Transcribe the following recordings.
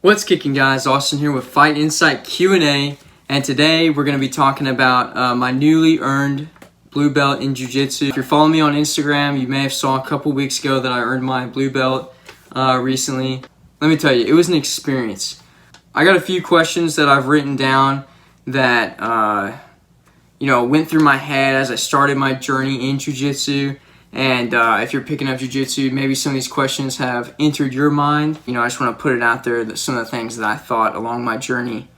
What's kicking, guys? Austin here with FightInSight Q&A, and today we're going to be talking about my newly earned blue belt in Jiu Jitsu. If you're following me on Instagram, you may have saw a couple weeks ago that I earned my blue belt recently. Let me tell you, it was an experience. I got a few questions that I've written down that went through my head as I started my journey in Jiu Jitsu. And if you're picking up Jiu Jitsu, maybe some of these questions have entered your mind. I just want to put it out there that some of the things that I thought along my journey.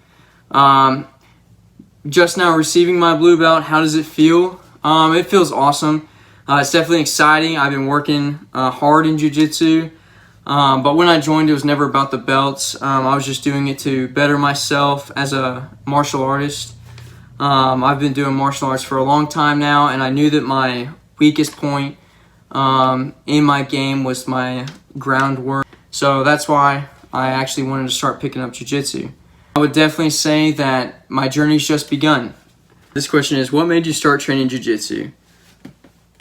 Just now receiving my blue belt, how does it feel? It feels awesome. It's definitely exciting. I've been working hard in Jiu Jitsu. But when I joined, it was never about the belts. I was just doing it to better myself as a martial artist. I've been doing martial arts for a long time now, and I knew that my weakest point in my game was my groundwork. So that's why I actually wanted to start picking up Jiu Jitsu. I would definitely say that my journey's just begun. This question is, what made you start training Jiu Jitsu?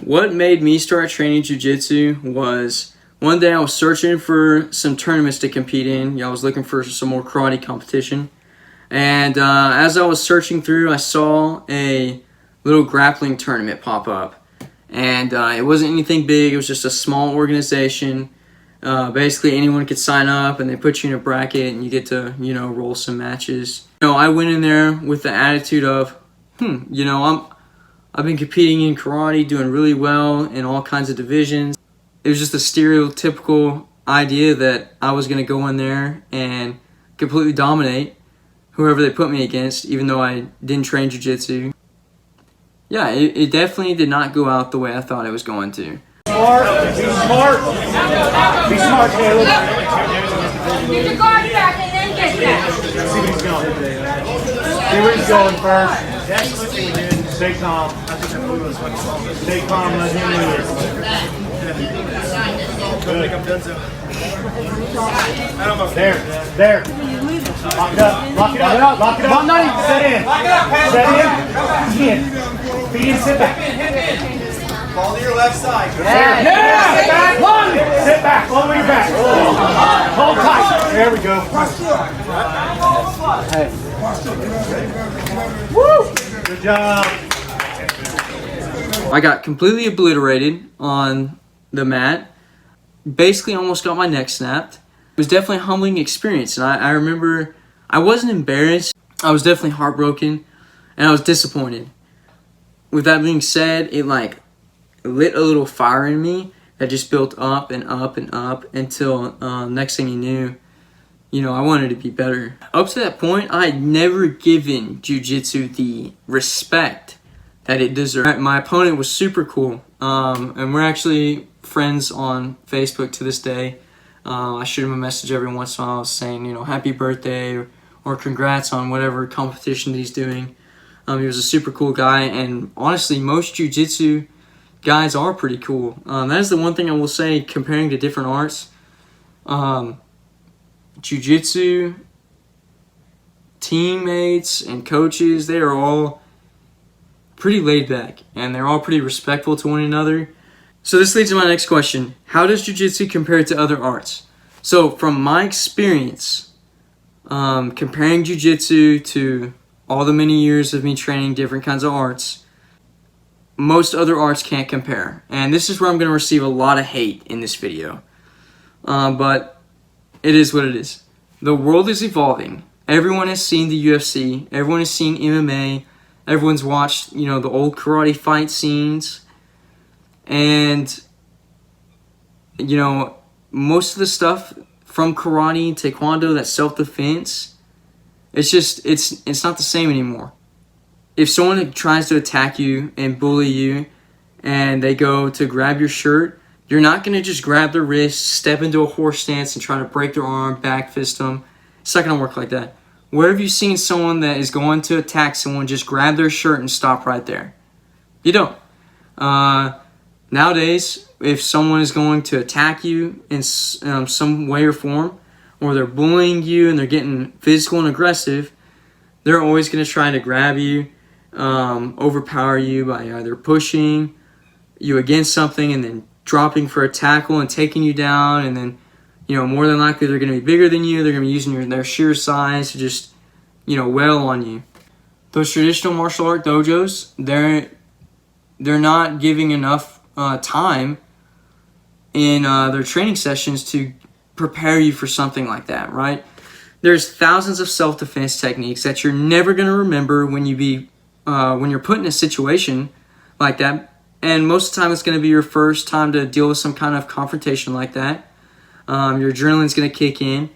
What made me start training Jiu Jitsu was one day I was searching for some tournaments to compete in. I was looking for some more karate competition. And as I was searching through, I saw a little grappling tournament pop up. And it wasn't anything big. It was just a small organization. Basically, anyone could sign up, and they put you in a bracket, and you get to, roll some matches. I went in there with the attitude of, I've been competing in karate, doing really well in all kinds of divisions. It was just a stereotypical idea that I was going to go in there and completely dominate whoever they put me against, even though I didn't train jiu-jitsu. Yeah, it definitely did not go out the way I thought it was going to. Smart, be smart. Be smart, Caleb. Get your guard back and then get that. See where he's going. See where he's going first. Stay calm. Stay calm, let him lead it. There. Lock it up. Lock it up. Lock it up. Set in. Set in. Feet and sit back. Fall to your left side. Yeah. Sit back. Lower your back. Hold tight. There we go. Hey. Woo. Good job. I got completely obliterated on the mat. Basically almost got my neck snapped. It was definitely a humbling experience. And I remember I wasn't embarrassed. I was definitely heartbroken. And I was disappointed. With that being said, it lit a little fire in me that just built up and up and up until next thing you knew, I wanted to be better. Up to that point, I had never given Jiu Jitsu the respect that it deserved. My opponent was super cool, and we're actually friends on Facebook to this day. I shoot him a message every once in a while saying, happy birthday or congrats on whatever competition that he's doing. He was a super cool guy, and honestly, most Jiu Jitsu guys are pretty cool. That is the one thing I will say, comparing to different arts. Jiu Jitsu teammates and coaches, they are all pretty laid back, and they're all pretty respectful to one another. So this leads to my next question. How does Jiu Jitsu compare to other arts? So from my experience, comparing Jiu Jitsu to all the many years of me training different kinds of arts, most other arts can't compare. And this is where I'm going to receive a lot of hate in this video. But it is what it is. The world is evolving. Everyone has seen the UFC. Everyone has seen MMA. Everyone's watched, the old karate fight scenes. And, most of the stuff from karate, taekwondo, that self-defense, it's not the same anymore. If someone tries to attack you and bully you and they go to grab your shirt, you're not going to just grab their wrist, step into a horse stance and try to break their arm, back fist them. It's not going to work like that. Where have you seen someone that is going to attack someone just grab their shirt and stop right there? You don't. Nowadays, if someone is going to attack you in some way or form, or they're bullying you and they're getting physical and aggressive, they're always going to try to grab you, overpower you by either pushing you against something and then dropping for a tackle and taking you down and then more than likely they're going to be bigger than you. They're going to be using their sheer size to just, wail on you. Those traditional martial art dojos, they're not giving enough time in their training sessions to prepare you for something like that, right? There's thousands of self-defense techniques that you're never going to remember when you're put in a situation like that. And most of the time it's going to be your first time to deal with some kind of confrontation like that. Your adrenaline's going to kick in.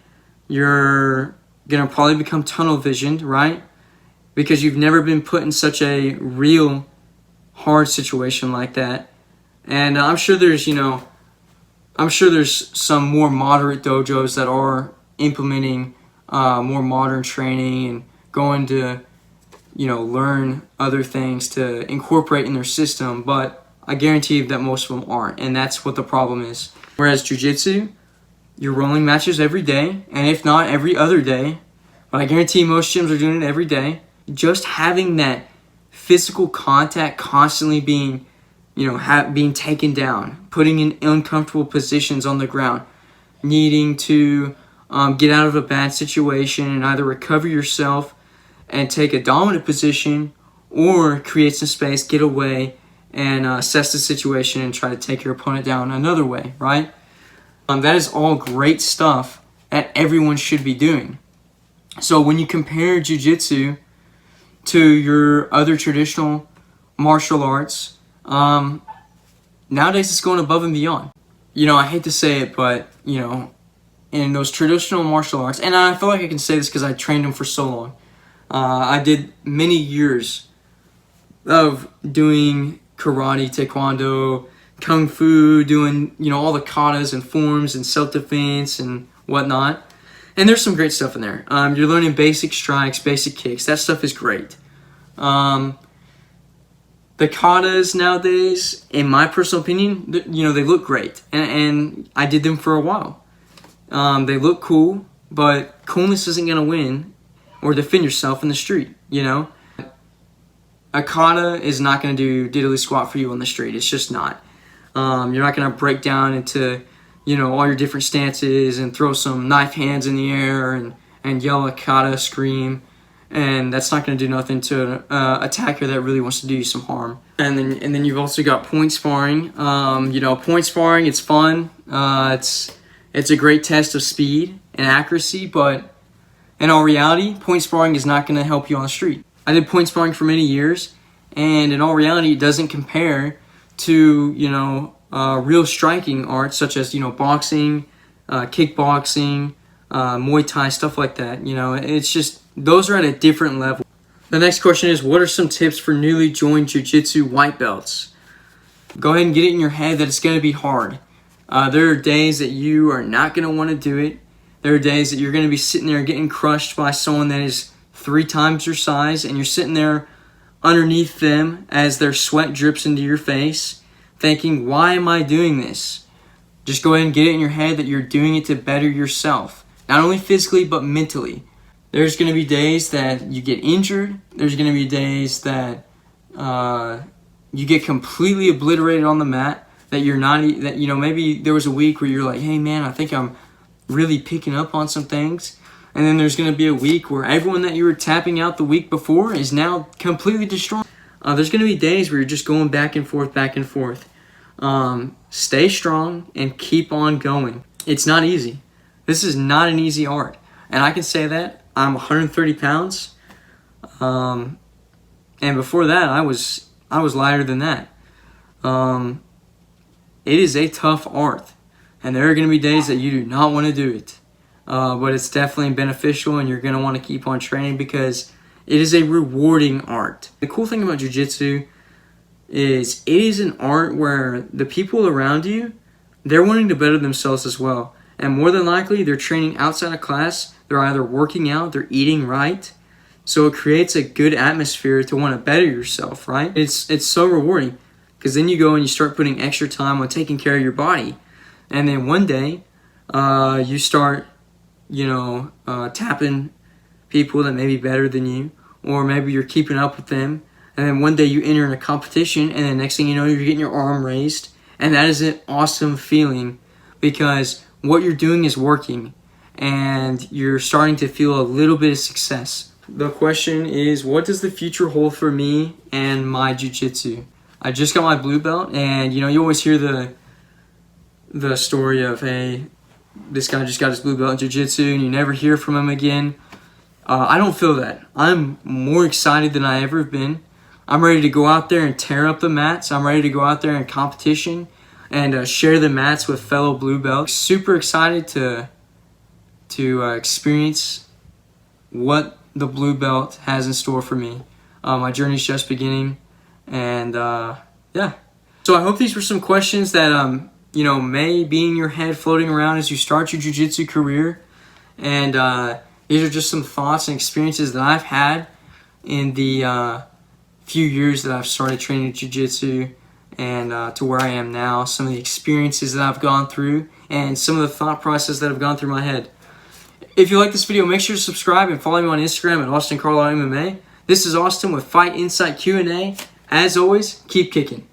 You're going to probably become tunnel visioned, right? Because you've never been put in such a real hard situation like that. And I'm sure there's some more moderate dojos that are implementing more modern training and going to, learn other things to incorporate in their system. But I guarantee that most of them aren't, and that's what the problem is. Whereas Jiu-Jitsu, you're rolling matches every day, and if not every other day, but I guarantee most gyms are doing it every day. Just having that physical contact constantly being, being taken down, putting in uncomfortable positions on the ground, needing to get out of a bad situation and either recover yourself and take a dominant position or create some space, get away, and assess the situation and try to take your opponent down another way, right? That is all great stuff that everyone should be doing. So when you compare Jiu-Jitsu to your other traditional martial arts, nowadays it's going above and beyond. I hate to say it, but, in those traditional martial arts, and I feel like I can say this because I trained them for so long. I did many years of doing karate, taekwondo, kung fu, doing, all the katas and forms and self-defense and whatnot. And there's some great stuff in there. You're learning basic strikes, basic kicks. That stuff is great. The katas nowadays, in my personal opinion, they look great. And I did them for a while. They look cool, but coolness isn't going to win or defend yourself in the street, A kata is not going to do diddly squat for you on the street. It's just not. You're not going to break down into, all your different stances and throw some knife hands in the air and yell a kata, scream. And that's not going to do nothing to an attacker that really wants to do you some harm. And then you've also got point sparring. Point sparring, it's fun. It's a great test of speed and accuracy, but in all reality, point sparring is not going to help you on the street. I did point sparring for many years, and in all reality, it doesn't compare to, real striking arts such as, boxing, kickboxing, Muay Thai, stuff like that. It's just, those are at a different level. The next question is, what are some tips for newly joined Jiu-Jitsu white belts? Go ahead and get it in your head that it's going to be hard. There are days that you are not going to want to do it. There are days that you're going to be sitting there getting crushed by someone that is 3 times your size, and you're sitting there underneath them as their sweat drips into your face, thinking, why am I doing this? Just go ahead and get it in your head that you're doing it to better yourself, not only physically, but mentally. There's going to be days that you get injured. There's going to be days that you get completely obliterated on the mat, that you're not, that, maybe there was a week where you're like, hey man, I think I'm really picking up on some things. And then there's going to be a week where everyone that you were tapping out the week before is now completely destroyed. There's going to be days where you're just going back and forth, back and forth. Stay strong and keep on going. It's not easy. This is not an easy art. And I can say that. I'm 130 pounds. And before that, I was lighter than that. It is a tough art. And there are going to be days that you do not want to do it. But it's definitely beneficial, and you're going to want to keep on training because it is a rewarding art. The cool thing about Jiu-Jitsu is it is an art where the people around you, they're wanting to better themselves as well. And more than likely, they're training outside of class. They're either working out, they're eating right. So it creates a good atmosphere to want to better yourself, right? It's so rewarding because then you go and you start putting extra time on taking care of your body. And then one day, you start, tapping people that may be better than you, or maybe you're keeping up with them. And then one day you enter in a competition, and the next thing you know, you're getting your arm raised. And that is an awesome feeling because what you're doing is working and you're starting to feel a little bit of success. The question is, what does the future hold for me and my jiu-jitsu? I just got my blue belt, and you know, you always hear the story of, hey, this guy just got his blue belt in jiu-jitsu and you never hear from him again. I don't feel that. I'm more excited than I ever have been. I'm ready to go out there and tear up the mats. I'm ready to go out there in competition and share the mats with fellow blue belts. Super excited to experience what the blue belt has in store for me. My journey's just beginning, and yeah. So I hope these were some questions that you know, may be in your head floating around as you start your jiu-jitsu career, and these are just some thoughts and experiences that I've had in the few years that I've started training jiu-jitsu and to where I am now. Some of the experiences that I've gone through and some of the thought process that have gone through my head. If you like this video, make sure to subscribe and follow me on Instagram at AustinCarlisle MMA. This is Austin with FightInSight Q&A. As always, keep kicking.